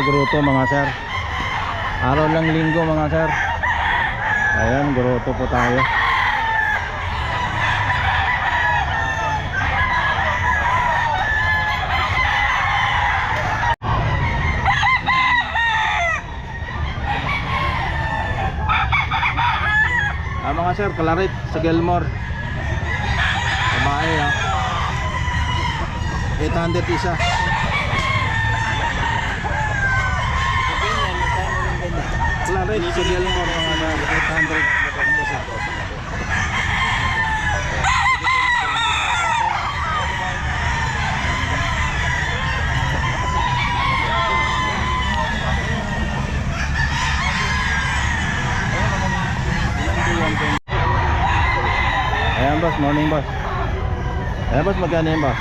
gruto mga sir. Araw lang linggo mga sir. Ayan, gruto po tayo. Mga sir, Claret sa Gilmore. Babae 800 isa. Claret sa Gilmore mga sir, 800 isa. Ayan boss, morning boss. Ayan boss, magkano yan boss?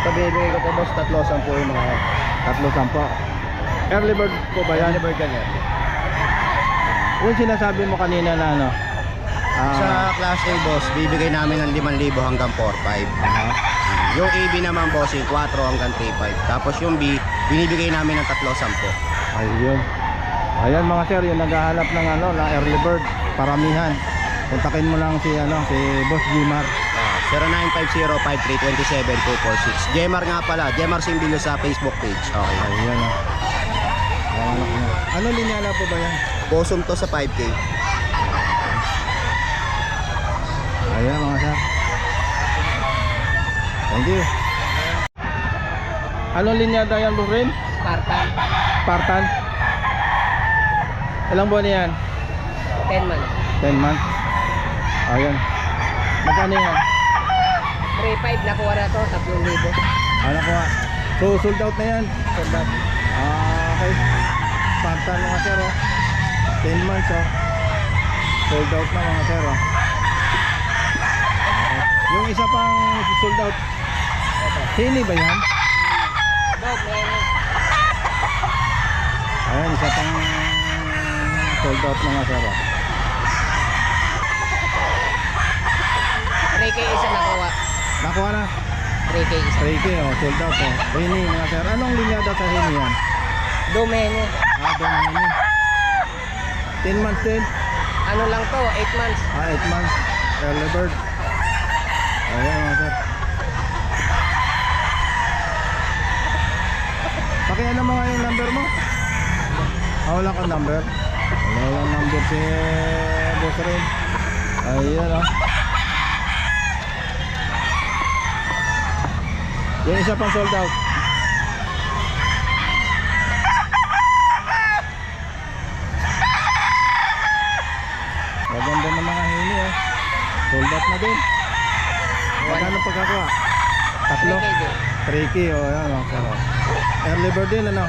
Pabibigay ko po boss, 310 yung mga 310. Early bird po ba yan? early bird ganyan. Kung sinasabi mo kanina na ano, Sa class A boss, bibigay namin ng 5,000 hanggang 4,500. Yung AB naman boss, yung 4 hanggang 3,500. Tapos yung B, binibigay namin ng 310. ayun. Ayan mga sir, yung naghahanap ng ano, na early bird, paramihan. Kontakin mo lang si Boss Jimar. 0950-5327-246. Jemar nga pala, Jemar Simbilo sa Facebook page. Okay. Ayan anak niya. Ano linyala po ba yan? Bosom to sa 5K. Ayan mga sir. Thank you. Anong linyada yan Boss Rin? Spartan, Spartan? Ilang buwan yan? 10 months. 10 months. Ayan. Magkano yan? 3,500 nakuha na to, 3,000. Ano ko nga? So sold out na yan. Sold out. Okay. Spartan mga sir 10 months sold out na mga sir Yung isa pang sold out, Hini ba yan? Dog, ngayon. Ayan, isa pang sold out mga sir 3K isa nakuha. Nakuha na 3K isa. 3K sold out Hini mga sir. Anong linyada sa Hini yan? Domenyo. Doon Hini 10 months din? Ano lang to, 8 months. 8 months early bird. Ayan mga sir. Pakiano mo nga yung number mo? Wala kang number? Wala lang number si Boss Rin. Ayan Yung isa pang sold out. Maganda ng mga Hini sold out na din. Magkano pagkakuha? Tatlo? 3K din. 3K ayan early bird din ano?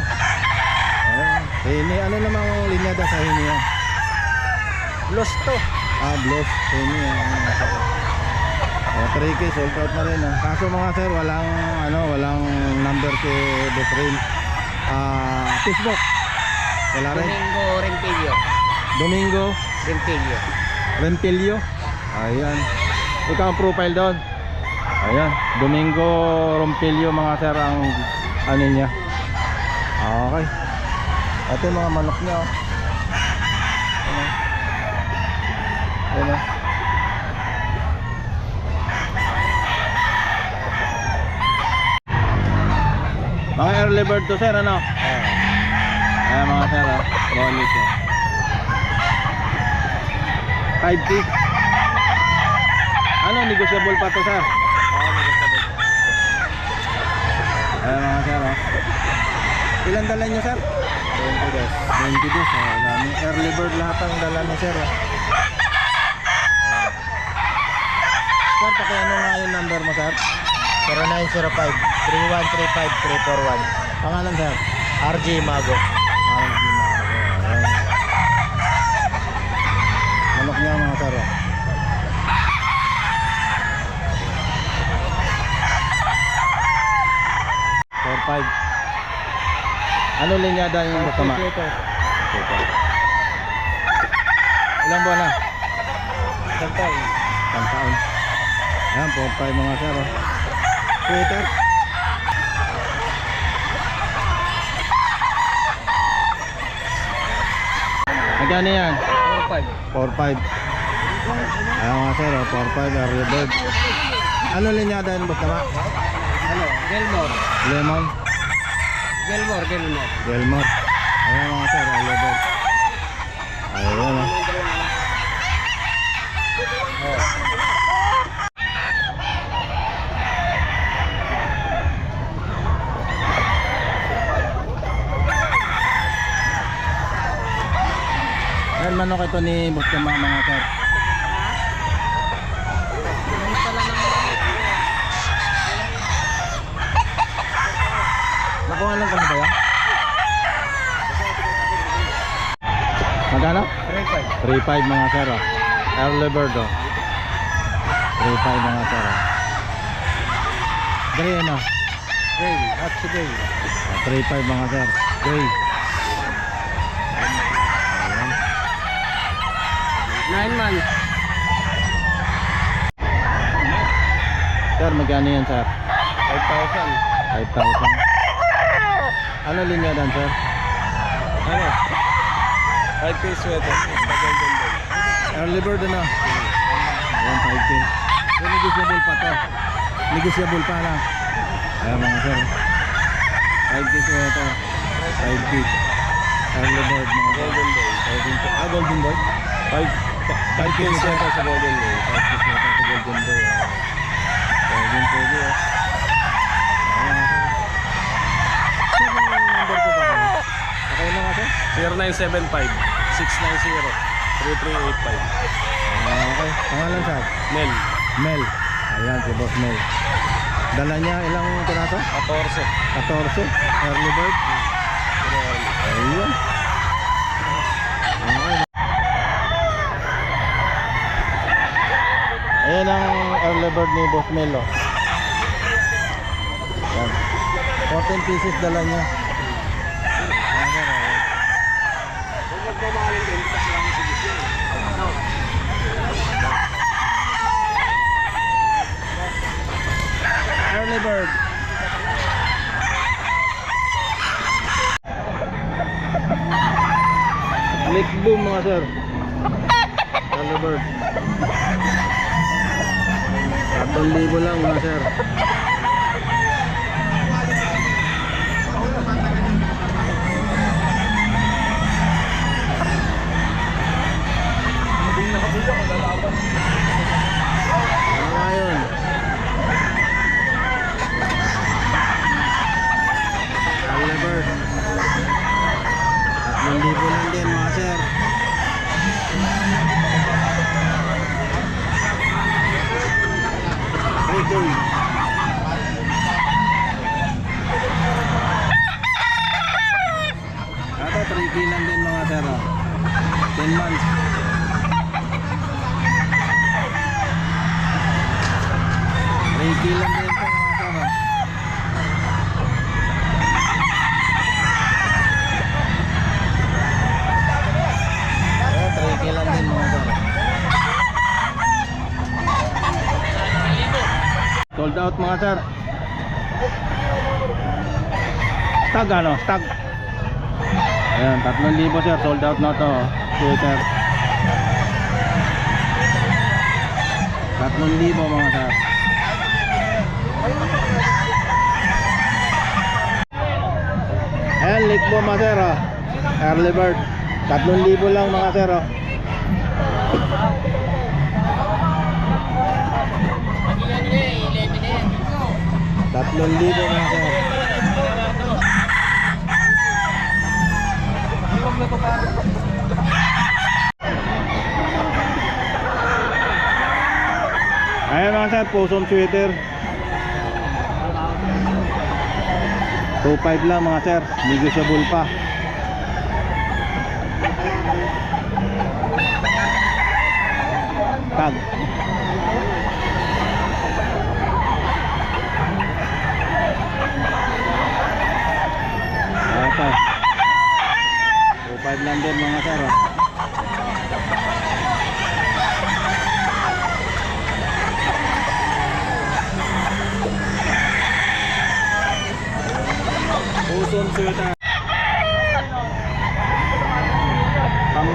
Ayan. Hini, ano namang linyada sa Hini yan? Blues to. Blues, Hini 3K sold out na rin Kaso mga sir, walang number si Boss Rin. Facebook wala rin. Domingo Rempilio. Domingo Rempilio. Rentilio. Ayan. Ikaw ang profile doon. Ayan, Domingo Rompilio mga sir ang ano niya. Okay. Ito yung mga manok niya Ayan Mga early bird to sir ano? Ayan mga sir bonus 5K. Ano, negotiable pa to sir? Ayan mga sir Ilan dala nyo sir? 22 dami. Early bird lahat ang dala ni sir Sir, pakiano nga yung number mo sir? 0905-3135-341. Pangalan sir? RJ Mago. Ayan. Manok niya mga sir 4-5. Ano linyada yung tama? Ilang buwan na? Isang taon. Isang taon. Ayan, 4-5 mga sir Twitter Magkano yan? 4.5. 4.5. Ayan mga sir, 4.5 early bird. Ano linyada yun boss tama? Ano? Gilmore. Lemon? Gilmore. Gilmore. Ayan mga sir, early bird. Ayan oh. Ayan manok ito ni boss tama mga sir. Nakuha lang ka na ba yan? Magkano? 3.5 mga sir oh. Early bird oh. 3.5 mga sir oh. Gray ano? Gray. What's the gray? 3.5 mga sir. Gray. 9 months. Sir, magkano yan sir? 5,000. 5,000. Ano linya dan sir? Ano? 5K sweater. Golden boy. Early bird ano? 5K. So, negotiable pa to. Negotiable pa lang. Ayan mga sir. 5K ito. 5K. Early bird mga sir. Golden boy. Golden boy? 5K sweater sa golden boy. 5K ito sa golden boy. Golden boy oh. Ayan mga sir. Sir, yung number ko ba kayo? Okay lang kasi? 0975-690-3385. Okay. Pangalan sir? Mel. Mel. Ayan si Boss Mel. Dala niya ilang piraso? 14. 14. Early bird. Ayun. Okay. Ayan ang early bird ni Boss Mel oh. Ayan. 14 pieces dala niya. Ayan, sir, ayan. Early bird. Lick boom mga sir. Early bird. 3,000 lang mga sir. Ayun. Early bird. 3,000 lang din mga sir. Cool. Ito 3K lang din mga sir oh. 10 months. Lang din po mga sir oh. Ayan, 3K lang din mga sir. Sold out mga sir. Stag ano? Stag. Ayan, 3,000 sir. Sold out na to. Sweater. 3,000 mga sir. Ayan, Lickbo mga sir oh. Early bird. 3,000 lang mga sir oh. Tatlong libo mga sir. Ayan mga sir, pusong sweater 2.5 lang mga sir. Negotiable pa. Tag. Ito 2.5 lang din mga sir oh. Pusong sweater. Pang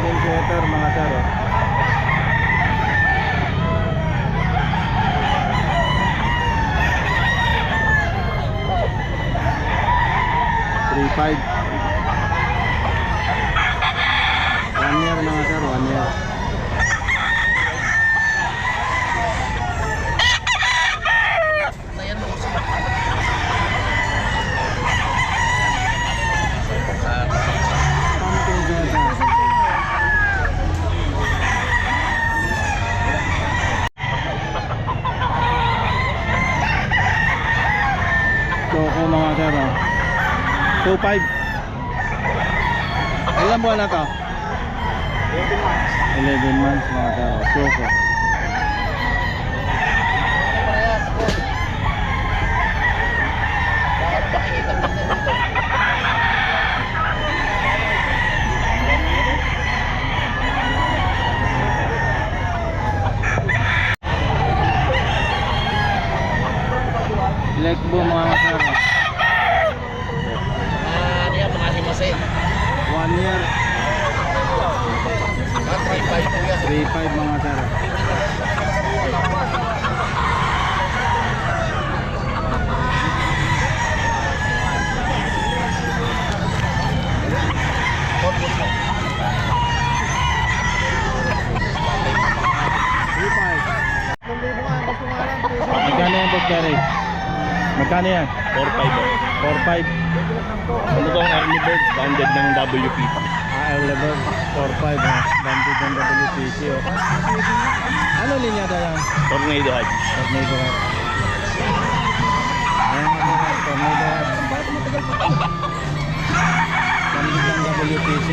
1 year mga sir, 1 year. Choco mga sir, 2.5. Ilan buwan na to? 11 months mga sir, Choco. Lekbo mga sir, 1 year, 3.5 mga sir. Magkano yan, Boss Gary? Magkano yan? 4.5. 4.5. Ano to ang early bird? Banded ng WPP. Early bird, 4.5 ha. Bandit ng WPC oh. Ano linya daw yan? Tornado Hatch. Tornado Hat. Ayan nga mga Tornado Hat. Bandit ng WPC.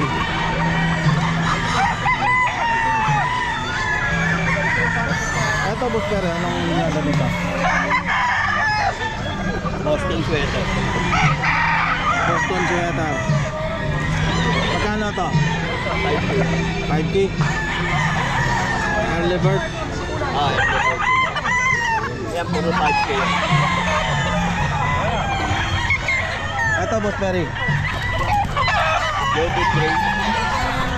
Eto Boss Gary, anong linya daw nito? Boston Sweater. Boston Sweater. Magkano to? 5K. Early bird. Yan, puro 5K. Ito Boss Perry. Double Gray.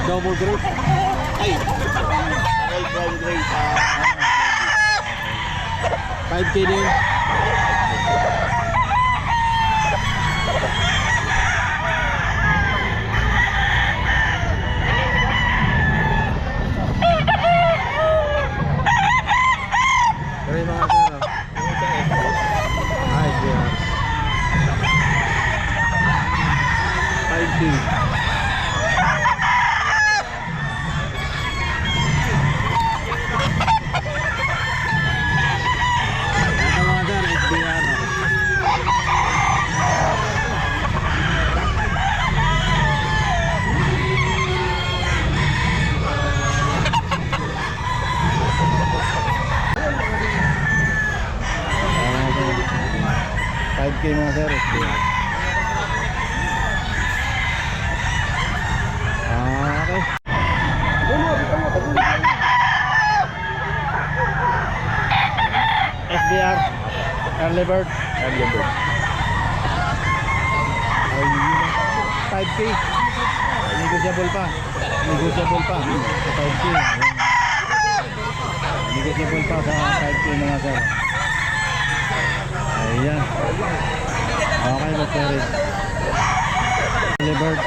Double grade. Ay! Aral Brown Gray. 5K din. Pero yung mga sir, ay, yeah. 5K. Ito mga sir, SBR. K mga sir, SBR. Okay. SBR, early bird. Early bird. 5K. Negotiable pa. Negotiable pa. Sa 5K. Ayan. Negotiable pa sa 5K mga sir. Ayan. Okay, Boss Perry. Early bird.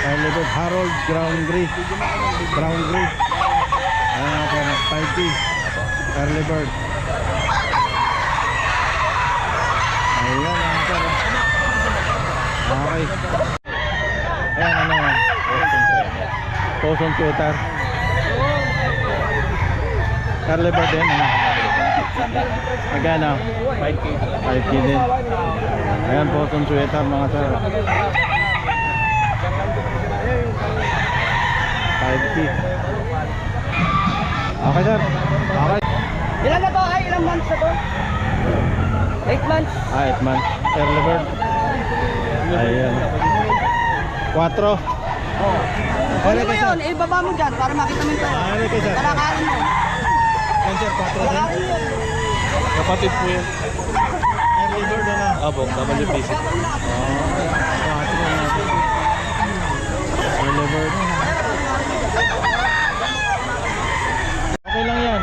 Early bird. Harold Ground Gray. Ground Gray. Ayan mga sir. 5K. Early bird. Ayan mga sir. Okay. Ayan ano yan. Poson sweater. Early bird din. Ano? Magkano? 5K. 5K din. Ayan poson sweater mga sir. 5K. Okay sir. Okay. Ilan na to? Ay, ilang months na to? 8 months. 8 months. Early bird. Ayan. 4. Ano mo yun? Ibaba mo dyan para makita mo ito. Ano kayo sir? Talakarin mo. Yan sir, 4 din. Talakarin mo. Kapatid po yan. Early bird ano? Apo, WPC. 4 Early bird. Okay lang yan.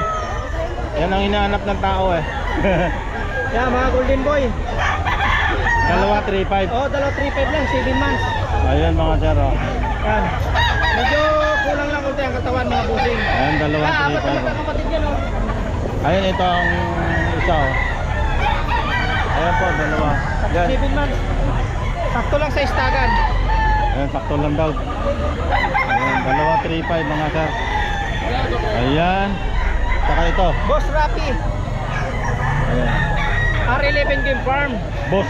Yan ang hinahanap ng tao eh. Yan, mga golden boy. Dalawa 3.5. Oo, dalawa 3.5 lang, 7 months. Ayan mga sir, oh. Yan. Medyo kulang lang konti ang katawan mga busing. Ayan, dalawa Apat 3.5. naman ang kapatid yan, oh. Ayan, ito ang isa, oh. Ayan po, dalawa. Yan. 7 months. Sakto lang sa istagan. Ayan, sakto lang daw. Ayan, dalawa 3.5 mga sir. Ayan. Saka ito. Boss Rapi, Ayan. R11 Game Farm. Boss.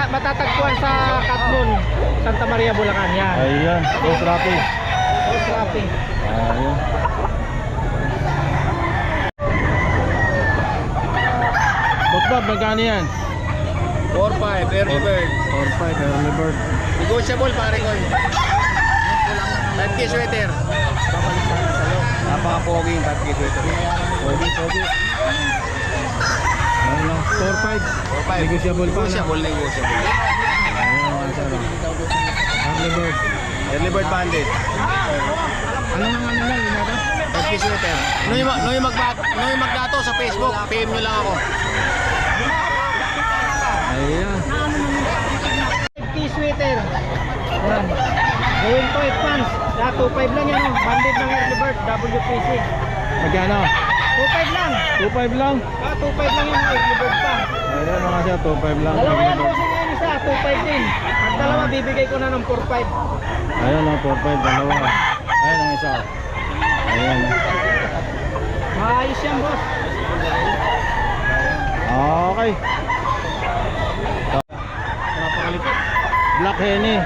Matatagpuan sa Katmon, Santa Maria, Bulacan. Yan. Ayan, Boss Rapi. Boss Rapi. Ayan. Boss Bob, magkano yan? 4.5 early bird. 4.5 early bird. Negotiable pare ko. 5K sweater. Napaka-pogi yung 5K sweater. Pogi. Ayan lang, 4.5. Negotiable pa na. Negotiable. Ayan mga sir, oh. Early bird. Early bird bandit. Ano lang yun natin? 5K sweater. Noy magdato sa Facebook, PM nyo lang ako. Ayan. 5K sweater. Yan. Going to 8 months. 2.5 lang yan, oh. Banded ng early bird, WPC. Magkano? 2.5 lang. 2.5 lang. 2.5 lang yung early bird pa. Ayan mga sir, 2.5 lang. Dalawa yan, bossing ngayon isa. 2.5 din. Ang dalawa, bibigay ko na ng 4.5. Ayan ang 4.5, dalawa. Ayan ang isa. Ayan. Maayos yan, boss. Okay. Napakalipat. Black Henny.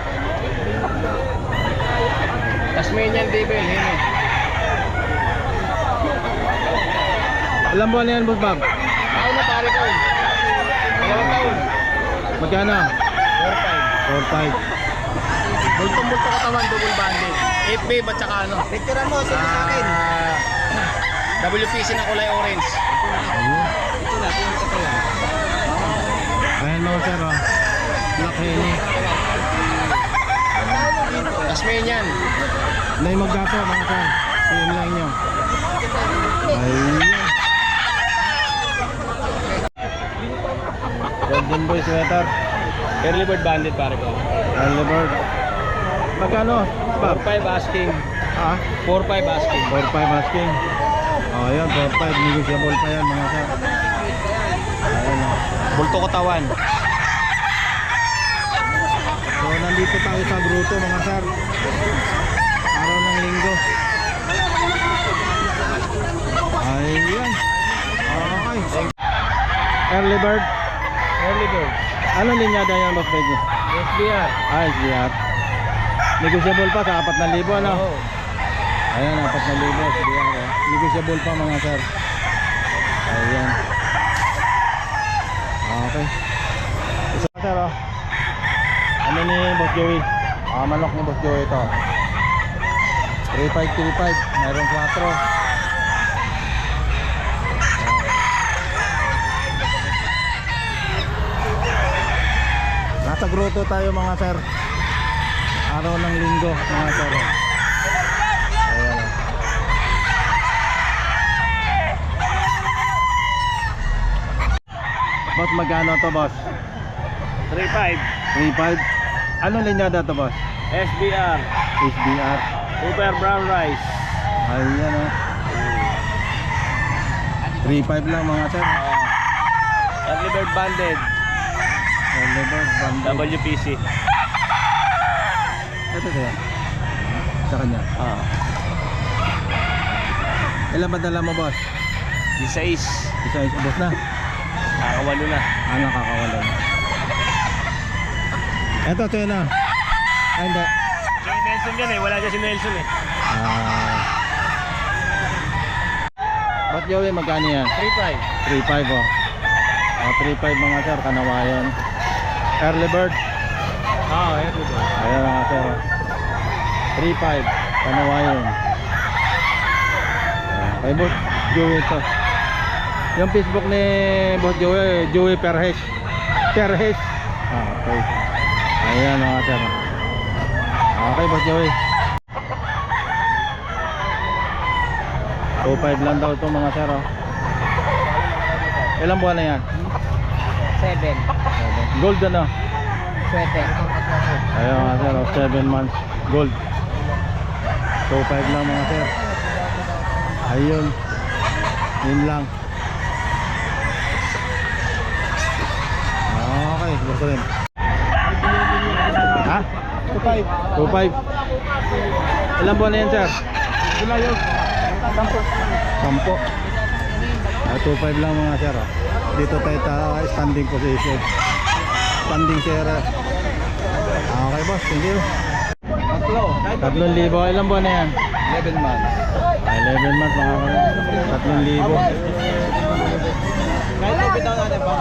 Tasmanian Devil, Hemi. Ilang buwan na yan, Boss Bob? Ako na pare ko. 2 taon. Magkano? 4.5. 4.5. Bultong-bulto katawan, double banded. 8 babe at saka ano. Picturean mo, sino sa akin. WPC na kulay orange. Ayun. Ayan mga sir, oh. Black Henny. Tasmanian. Na yung magdato mga sir. PM lang nyo. Ayun. Golden Boy sweater. Early bird banded pare ko. Early bird. Magkano? Bob? 4.5 asking. Ah? 4.5 asking. 4.5 asking. Oh, ayan, 4.5 negotiable pa yan mga sir. Ayan, oh. Bulto katawan. So nandito tayo sa Gruto mga sir. Araw ng linggo. Ayan. Okay. Early bird. Early bird. Ano linyada yan, Boss Peggy? SBR. SBR. Negotiable pa sa 4,000 ano? Oo. Ayan, 4,000 SBR. Eh. Negotiable pa mga sir. Ayan. Okay. Isa pa sir, oh. Ano ni Boss Joey? Manok ni Boss Joey ito. 3.5. Mayroong 4. Nasa Grotto tayo mga sir. Araw ng linggo mga sir. Ayan. Boss, magkano to boss? 3.5. 3.5. Anong linyada to boss? SBR. SBR. Super brown rice. Ayan o. 3.5 lang mga sir. Early bird banded. Oliver Bamboo. WPC. Ito siya. Sa kanya. Ilan ba dala mo boss? 16. Isa ubos na. Kakawalo na. Ano kakawala na? Ito siya na. Ay hindi. Joy Nelson yan eh. Wala dyan si Nelson eh. Ba't Joey magkano yan? 3.5. 3.5 oh. 3.5 mga sir, kanawayan. Early bird. Early bird. Ayan mga sir. 3.5 kanawayan. Kay Boss Joey ito. Yung Facebook ni Boss Joey, Joey Perhes. Perhes. Okay. Ayan mga sir. Okay Boss Joey. 2.5 lang daw ito mga sir oh. Ilang buwan na yan? 7. Gold ano? sweater. Ayun mga sir, 7 months gold. 2.5 lang mga sir. Ayun. Yun lang. Okay, gusto rin. Ha? 2.5. Ilan buwan na yan sir? Wala yun. 10. 2.5 lang mga sir. Dito tayo standing position. Standing sir. Okay boss, thank you. 3,000. Ilan buwan na yan? 11 months. 11 months mga kapatid. 3,000. Kahit ito bitaw natin pa.